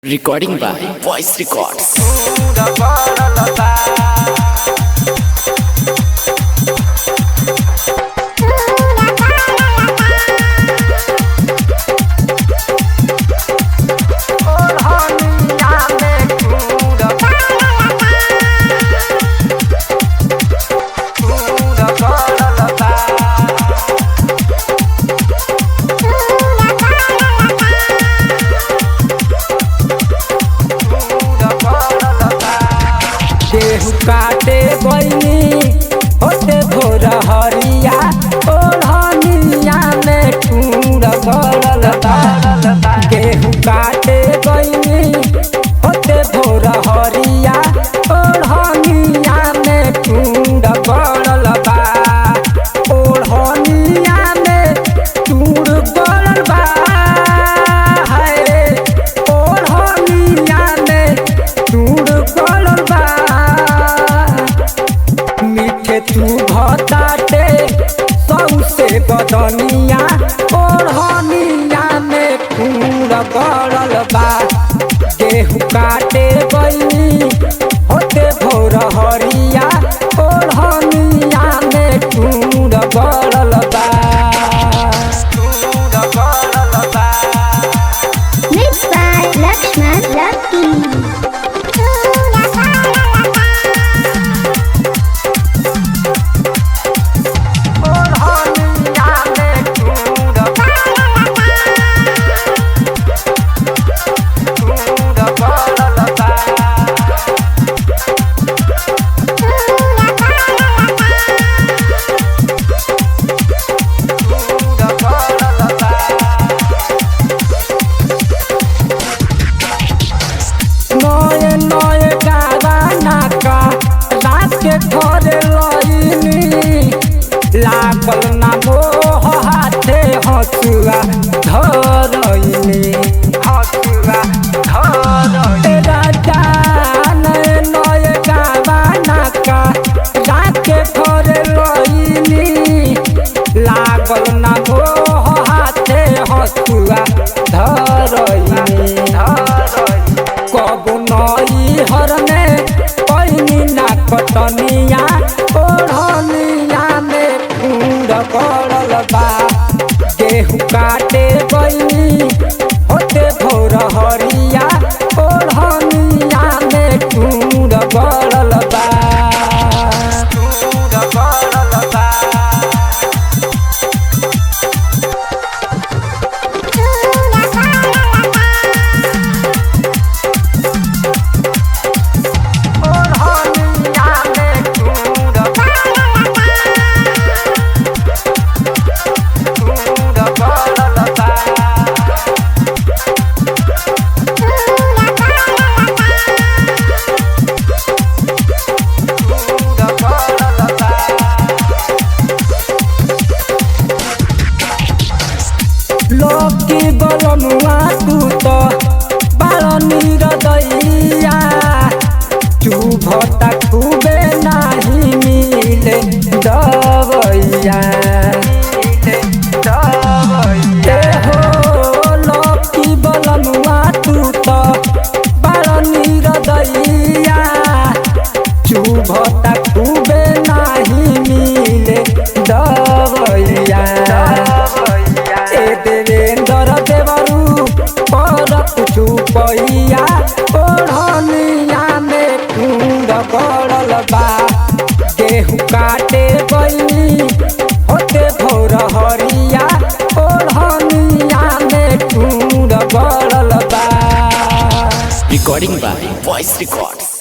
Recording by Voice Records. गेहूँ काटे बनी होते भोर हरिया ओढ़निया में ठूर गड़ल बा। गेहूँ काटे बनी होते भोर हरिया ओढ़निया में ठूर गड़ल बा। ओढ़निया में ठूर गड़ल बा। ओढ़निया में ठूर गड़ल बा। मीठे तू भताटे सौसे बदनिया ओढ़निया में फूल गड़ल बा। गेहूँ काटे बनी होते भोर हरिया ओढ़निया में फूल गड़ल बा। Mixed by Lakshman Lucky. नए नए गाना का रात के घर लईनी लागल ना मोह हाथे हसुआ धरईनी हसुआ धरईनी राजा नए नए गाना का रात के घर लईनी लागल ना मोह हाथे हसुआ धरईनी कबू नई हर में पैनी ना कटनिया ओढ़निया में फूल गड़ल बा। गेहूँ काटे बनी होते भोर हरिया ओढ़निया में फूल गड़ल बा। लोकी बलनुआ तू तो बालनी रदैया चुभता खूबे नाही मिले दवैया। हो लोकी बलनुआ तू तो बालनी रदैया चुभता खूबे नाही मिले दवैया। देवेंद्र देवरू पर कुछ पैया ओढ़निया में फूल गड़ल बा। गेहूँ काटे बनी होते भोर हरिया ओढ़निया में फूल गड़ल बा। Recording by Voice Records.